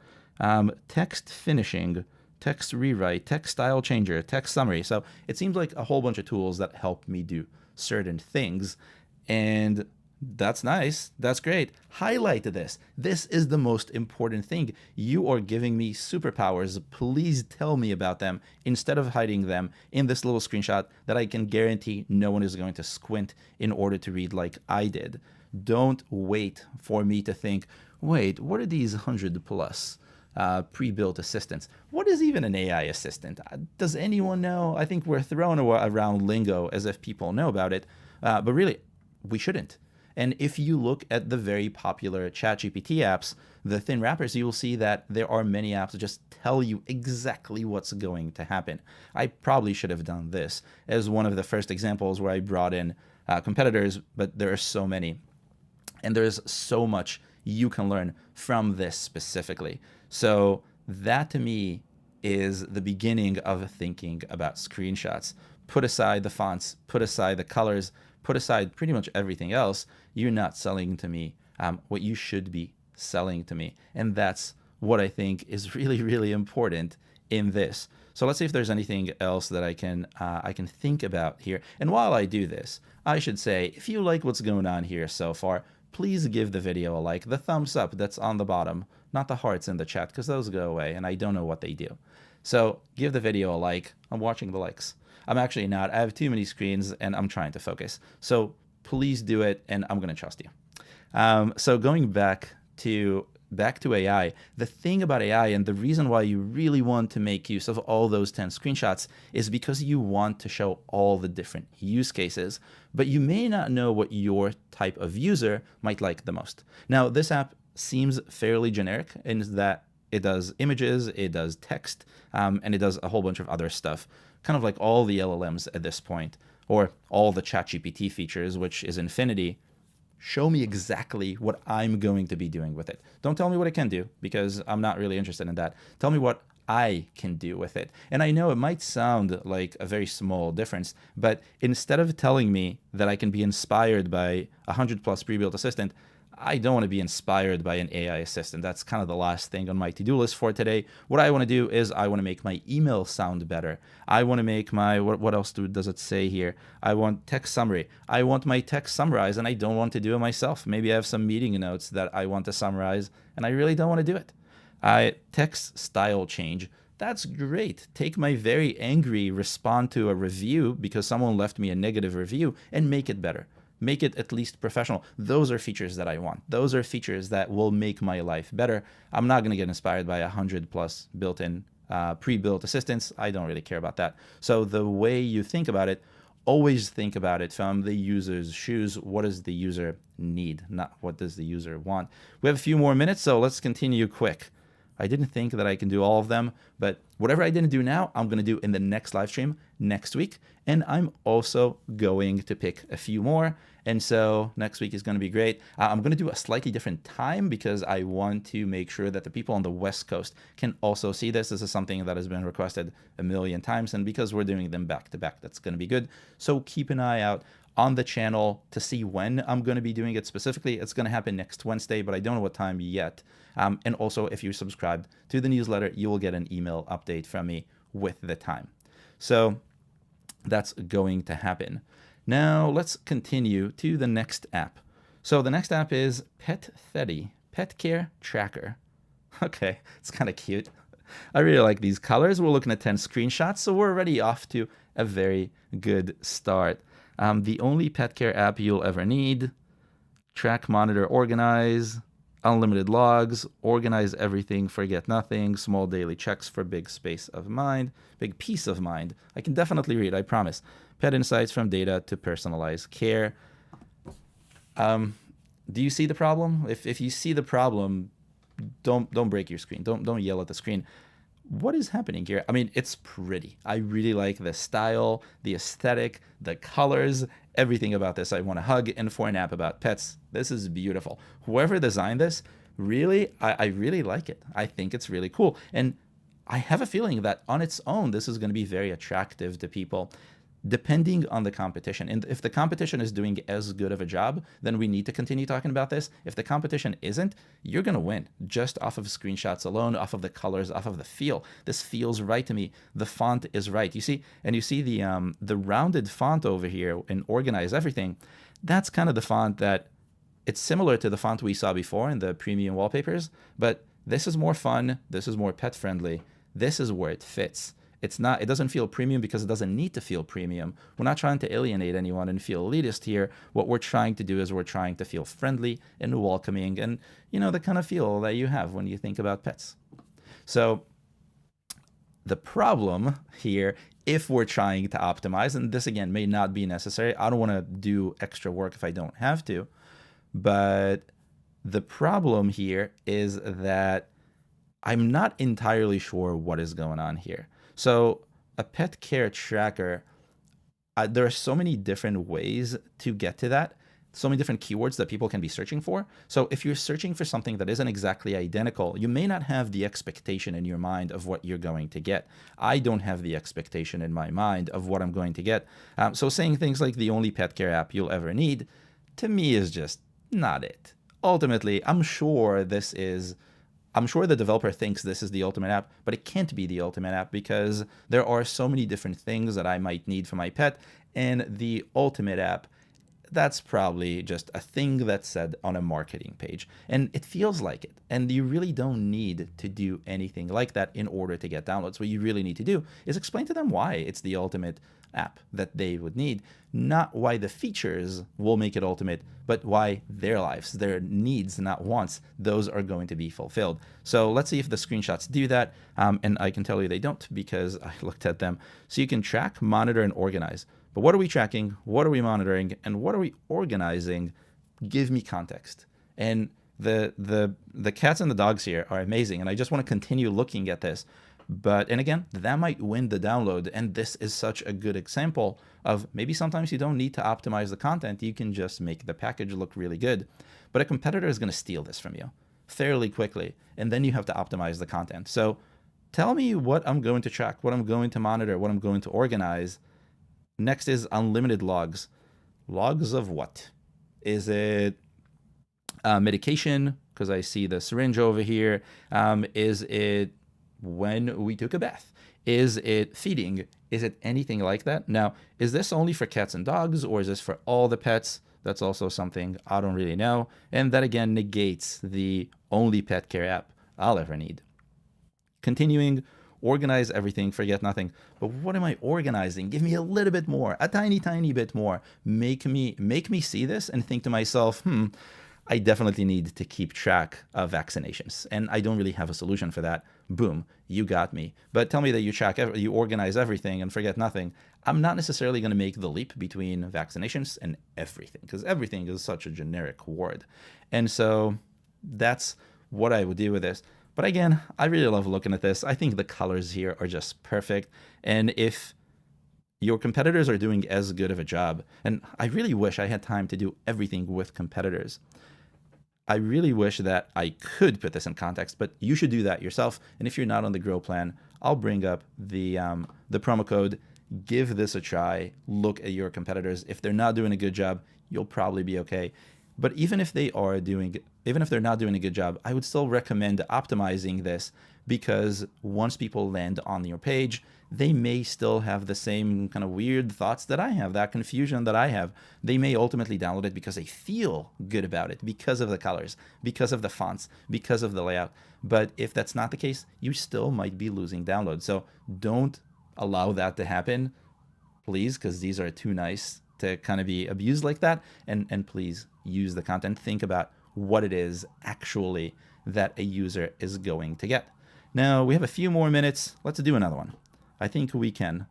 Text finishing, text rewrite, text style changer, text summary. So it seems like a whole bunch of tools that help me do certain things. And that's nice. That's great. Highlight this. This is the most important thing. You are giving me superpowers. Please tell me about them instead of hiding them in this little screenshot that I can guarantee no one is going to squint in order to read like I did. Don't wait for me to think, wait, what are these 100+ pre-built assistants? What is even an AI assistant? Does anyone know? I think we're throwing around lingo as if people know about it, but really, we shouldn't. And if you look at the very popular Chat GPT apps, the thin wrappers, you will see that there are many apps that just tell you exactly what's going to happen. I probably should have done this as one of the first examples where I brought in competitors, but there are so many. And there's so much you can learn from this specifically. So that to me is the beginning of thinking about screenshots. Put aside the fonts, put aside the colors, put aside pretty much everything else. You're not selling to me what you should be selling to me. And that's what I think is really, really important in this. So let's see if there's anything else that I can think about here. And while I do this, I should say, if you like what's going on here so far, please give the video a like, the thumbs up that's on the bottom, not the hearts in the chat, because those go away and I don't know what they do. So give the video a like. I'm watching the likes. I'm actually not. I have too many screens and I'm trying to focus. So please do it and I'm going to trust you. So going back to AI, the thing about AI and the reason why you really want to make use of all those 10 screenshots is because you want to show all the different use cases, but you may not know what your type of user might like the most. Now, this app seems fairly generic in that it does images, it does text, and it does a whole bunch of other stuff, kind of like all the LLMs at this point, or all the ChatGPT features, which is infinity. Show me exactly what I'm going to be doing with it. Don't tell me what it can do, because I'm not really interested in that. Tell me what I can do with it. And I know it might sound like a very small difference, but instead of telling me that I can be inspired by 100 plus pre-built assistant, I don't want to be inspired by an AI assistant. That's kind of the last thing on my to-do list for today. What I want to do is I want to make my email sound better. I want to make my, what else does it say here? I want text summary. I want my text summarized, and I don't want to do it myself. Maybe I have some meeting notes that I want to summarize, and I really don't want to do it. Text style change. That's great. Take my very angry respond to a review because someone left me a negative review and make it better. Make it at least professional. Those are features that I want. Those are features that will make my life better. I'm not going to get inspired by 100 plus built-in pre-built assistants. I don't really care about that. So the way you think about it, always think about it from the user's shoes. What does the user need? Not what does the user want. We have a few more minutes, so let's continue quick. I didn't think that I can do all of them, but whatever I didn't do now, I'm going to do in the next live stream next week. And I'm also going to pick a few more. And so next week is going to be great. I'm going to do a slightly different time because I want to make sure that the people on the West Coast can also see this. This is something that has been requested a million times. And because we're doing them back to back, that's going to be good. So keep an eye out on the channel to see when I'm going to be doing it specifically. It's going to happen next Wednesday, but I don't know what time yet. And also, if you're subscribed to the newsletter, you will get an email update from me with the time. So that's going to happen. Now let's continue to the next app. So the next app is Petfetti, Pet Care Tracker. Okay, it's kind of cute. I really like these colors. We're looking at 10 screenshots, so we're already off to a very good start. The only pet care app you'll ever need. Track, monitor, organize. Unlimited logs. Organize everything, forget nothing. Small daily checks for big space of mind. Big peace of mind. I can definitely read, I promise. Pet insights from data to personalized care. Do you see the problem? If you see the problem, don't break your screen. Don't yell at the screen. What is happening here? I mean, it's pretty. I really like the style, the aesthetic, the colors, everything about this I want to hug. And for an app about pets, this is beautiful. Whoever designed this, really, I really like it. I think it's really cool. And I have a feeling that on its own, this is going to be very attractive to people, depending on the competition. And if the competition is doing as good of a job, then we need to continue talking about this. If the competition isn't, you're going to win just off of screenshots alone, off of the colors, off of the feel. This feels right to me. The font is right. You see, and you see the rounded font over here and organize everything. That's kind of the font that it's similar to the font we saw before in the premium wallpapers, but this is more fun. This is more pet friendly. This is where it fits. It doesn't feel premium because it doesn't need to feel premium. We're not trying to alienate anyone and feel elitist here. What we're trying to do is we're trying to feel friendly and welcoming and, you know, the kind of feel that you have when you think about pets. So the problem here, if we're trying to optimize, and this again may not be necessary, I don't want to do extra work if I don't have to, but the problem here is that I'm not entirely sure what is going on here. So a pet care tracker, there are so many different ways to get to that, so many different keywords that people can be searching for. So if you're searching for something that isn't exactly identical, you may not have the expectation in your mind of what you're going to get. I don't have the expectation in my mind of what I'm going to get. So saying things like the only pet care app you'll ever need, to me is just not it. Ultimately, I'm sure the developer thinks this is the ultimate app, but it can't be the ultimate app because there are so many different things that I might need for my pet, and the ultimate app, that's probably just a thing that's said on a marketing page, and it feels like it, and you really don't need to do anything like that in order to get downloads. What you really need to do is explain to them why it's the ultimate app that they would need, not why the features will make it ultimate, but why their lives, their needs, not wants, those are going to be fulfilled. So let's see if the screenshots do that. And I can tell you they don't because I looked at them. So you can track, monitor, and organize. But what are we tracking? What are we monitoring? And what are we organizing? Give me context. And the cats and the dogs here are amazing. And I just want to continue looking at this. And again, that might win the download. And this is such a good example of maybe sometimes you don't need to optimize the content. You can just make the package look really good. But a competitor is going to steal this from you fairly quickly. And then you have to optimize the content. So tell me what I'm going to track, what I'm going to monitor, what I'm going to organize. Next is unlimited logs. Logs of what? Is it medication? Because I see the syringe over here. Is it when we took a bath? Is it feeding? Is it anything like that? Now, is this only for cats and dogs, or is this for all the pets? That's also something I don't really know. And that again negates the only pet care app I'll ever need. Continuing, organize everything, forget nothing. But what am I organizing? Give me a little bit more, a tiny, tiny bit more. Make me see this and think to myself, I definitely need to keep track of vaccinations, and I don't really have a solution for that. Boom, you got me. But tell me that you organize everything and forget nothing. I'm not necessarily going to make the leap between vaccinations and everything, because everything is such a generic word. And so that's what I would do with this. But again, I really love looking at this. I think the colors here are just perfect. And if your competitors are doing as good of a job, and I really wish I had time to do everything with competitors. I really wish that I could put this in context, but you should do that yourself. And if you're not on the Grow plan, I'll bring up the promo code. Give this a try. Look at your competitors. If they're not doing a good job, you'll probably be okay. But even if they're not doing a good job, I would still recommend optimizing this, because once people land on your page, they may still have the same kind of weird thoughts that I have, that confusion that I have. They may ultimately download it because they feel good about it, because of the colors, because of the fonts, because of the layout. But if that's not the case, you still might be losing downloads. So don't allow that to happen, please, because these are too nice to kind of be abused like that. And please use the content. Think about what it is actually that a user is going to get. Now, we have a few more minutes. Let's do another one. I think we can.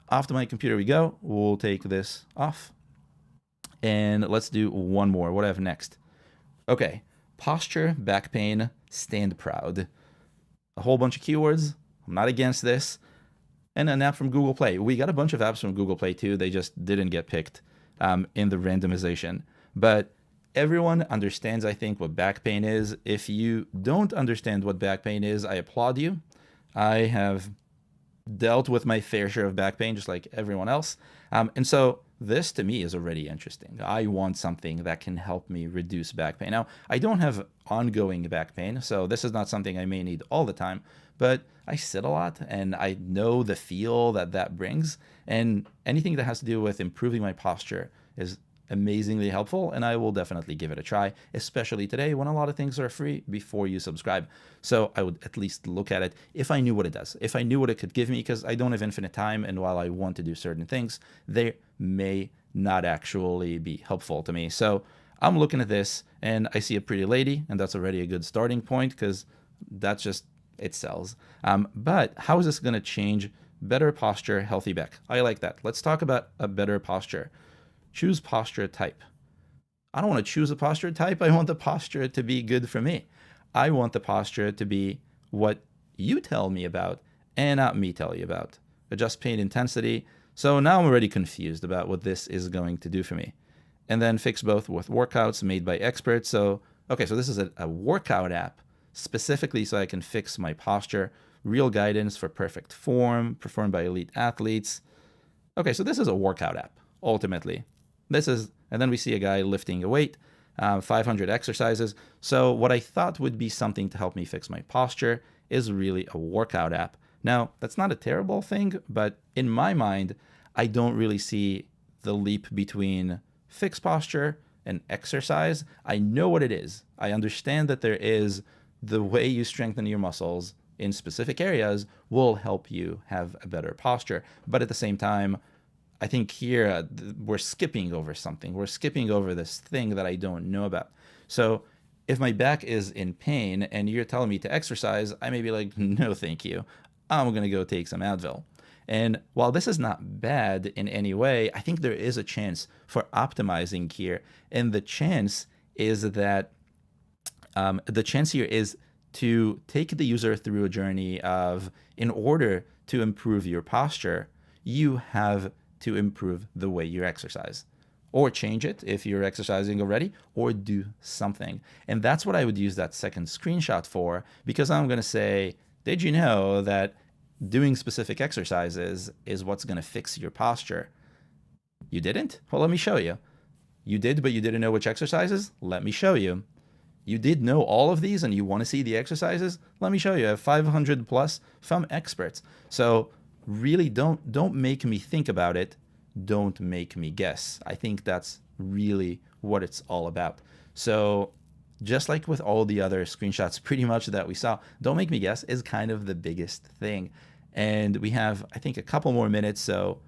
Off to my computer we go. We'll take this off. And let's do one more. What do I have next? Okay. Posture, back pain, StandProud. A whole bunch of keywords. I'm not against this. And an app from Google Play. We got a bunch of apps from Google Play too. They just didn't get picked in the randomization. But everyone understands, I think, what back pain is. If you don't understand what back pain is, I applaud you. I have dealt with my fair share of back pain, just like everyone else. And so this to me is already interesting. I want something that can help me reduce back pain. Now, I don't have ongoing back pain, so this is not something I may need all the time, but I sit a lot and I know the feel that that brings. And anything that has to do with improving my posture is amazingly helpful, and I will definitely give it a try, especially today when a lot of things are free before you subscribe. So I would at least look at it if I knew what it does, if I knew what it could give me, because I don't have infinite time, and while I want to do certain things, they may not actually be helpful to me. So I'm looking at this and I see a pretty lady, and that's already a good starting point, because that's just, it sells. But how is this going to change better posture, healthy back? I like that. Let's talk about a better posture. Choose posture type. I don't want to choose a posture type. I want the posture to be good for me. I want the posture to be what you tell me about and not me tell you about. Adjust pain intensity. So now I'm already confused about what this is going to do for me. And then fix both with workouts made by experts. So, okay, so this is a workout app specifically so I can fix my posture. Real guidance for perfect form, performed by elite athletes. Okay, so this is a workout app, ultimately. This is, and then we see a guy lifting a weight, 500 exercises. So what I thought would be something to help me fix my posture is really a workout app. Now, that's not a terrible thing, but in my mind, I don't really see the leap between fixed posture and exercise. I know what it is. I understand that there is the way you strengthen your muscles in specific areas will help you have a better posture. But at the same time, I think here we're skipping over something. We're skipping over this thing that I don't know about. So if my back is in pain and you're telling me to exercise, I may be like, no, thank you. I'm going to go take some Advil. And while this is not bad in any way, I think there is a chance for optimizing here. And the chance is that the chance here is to take the user through a journey of, in order to improve your posture, you have to improve the way you exercise, or change it if you're exercising already, or do something. And that's what I would use that second screenshot for, because I'm going to say, Did you know that doing specific exercises is what's going to fix your posture? You didn't? Well, let me show you. You did, but you didn't know which exercises? Let me show you. You did know all of these and you want to see the exercises? Let me show you. I have 500 plus from experts. So really don't make me think about it. Don't make me guess. I think that's really what it's all about. So just like with all the other screenshots pretty much that we saw, don't make me guess is kind of the biggest thing. And we have, I think, a couple more minutes. So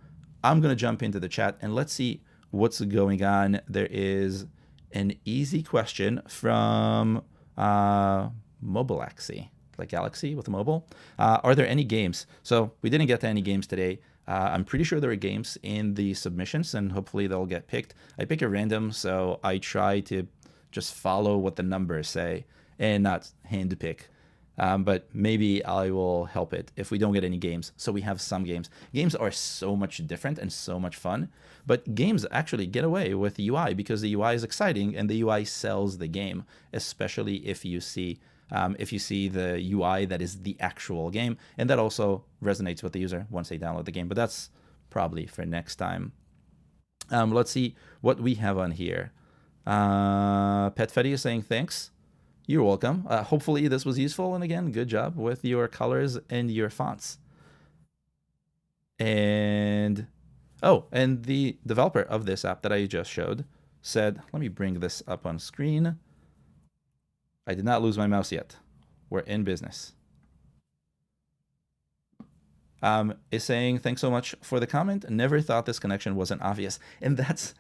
I'm going to jump into the chat and let's see what's going on. There is an easy question from Mobilaxy, like Galaxy with mobile. Are there any games? So we didn't get to any games today. I'm pretty sure there are games in the submissions and hopefully they'll get picked. I pick a random, so I try to just follow what the numbers say and not hand pick. But maybe I will help it if we don't get any games. So we have some games. Games are so much different and so much fun, but games actually get away with the UI because the UI is exciting and the UI sells the game, especially if you see the UI that is the actual game, and that also resonates with the user once they download the game. But that's probably for next time. Let's see what we have on here. Petfetti is saying thanks. You're welcome. Hopefully this was useful. And again, good job with your colors and your fonts. And and the developer of this app that I just showed said, let me bring this up on screen. I did not lose my mouse yet. We're in business. Is saying, thanks so much for the comment. Never thought this connection wasn't obvious. And that's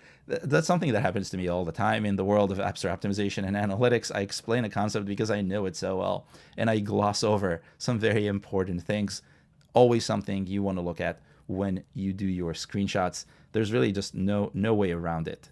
something that happens to me all the time in the world of App Store optimization and analytics. I explain a concept because I know it so well, and I gloss over some very important things. Always something you want to look at when you do your screenshots. There's really just no way around it.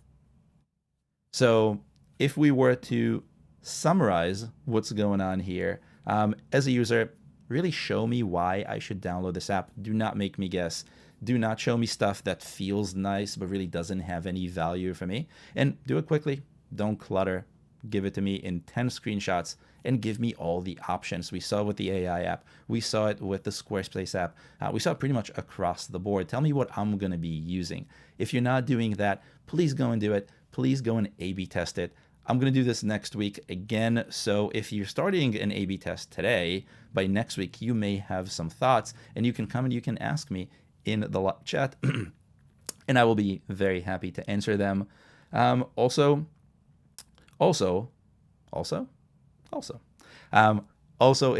So if we were to summarize what's going on here, as a user, really show me why I should download this app. Do not make me guess. Do not show me stuff that feels nice but really doesn't have any value for me. And do it quickly. Don't clutter. Give it to me in 10 screenshots and give me all the options. We saw it with the AI app. We saw it with the Squarespace app. We saw it pretty much across the board. Tell me what I'm going to be using. If you're not doing that, please go and do it. Please go and A/B test it. I'm going to do this next week again. So if you're starting an A/B test today, by next week, you may have some thoughts and you can come and you can ask me in the chat and I will be very happy to answer them. Also, if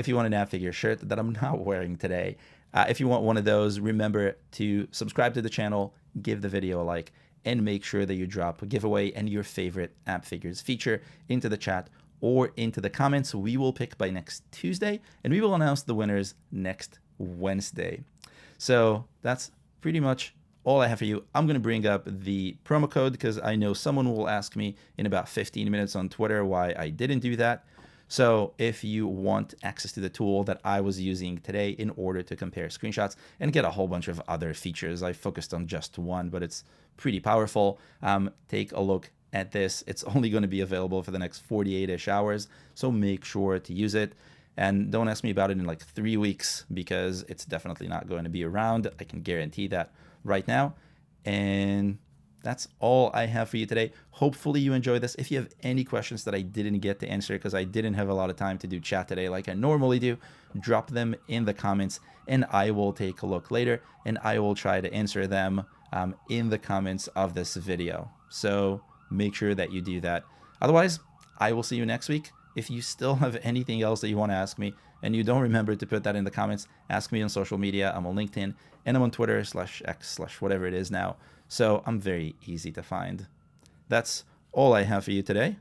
you want an Appfigure shirt that I'm not wearing today, if you want one of those, remember to subscribe to the channel, give the video a like, and make sure that you drop a giveaway and your favorite Appfigures feature into the chat or into the comments. We will pick by next Tuesday, and we will announce the winners next Wednesday. So that's pretty much all I have for you. I'm going to bring up the promo code because I know someone will ask me in about 15 minutes on Twitter why I didn't do that. So if you want access to the tool that I was using today in order to compare screenshots and get a whole bunch of other features, I focused on just one, but it's pretty powerful. Take a look at this. It's only going to be available for the next 48-ish hours, so make sure to use it. And don't ask me about it in like 3 weeks because it's definitely not going to be around. I can guarantee that right now. And that's all I have for you today. Hopefully you enjoyed this. If you have any questions that I didn't get to answer because I didn't have a lot of time to do chat today like I normally do, drop them in the comments and I will take a look later and I will try to answer them in the comments of this video. So make sure that you do that. Otherwise, I will see you next week. If you still have anything else that you want to ask me and you don't remember to put that in the comments, ask me on social media. I'm on LinkedIn and I'm on Twitter /X/ whatever it is now. So I'm very easy to find. That's all I have for you today,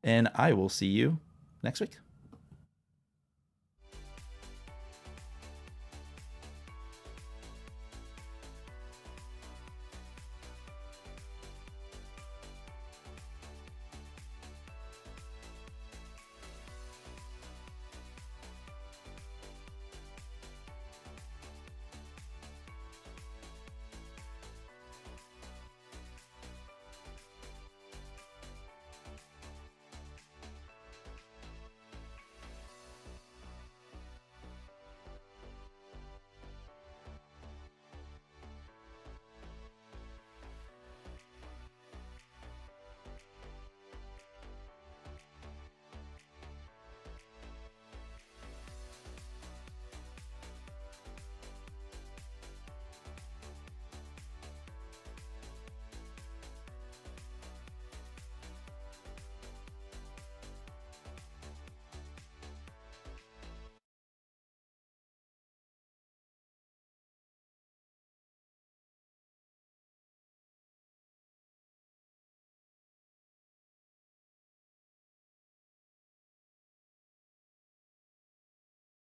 and I will see you next week.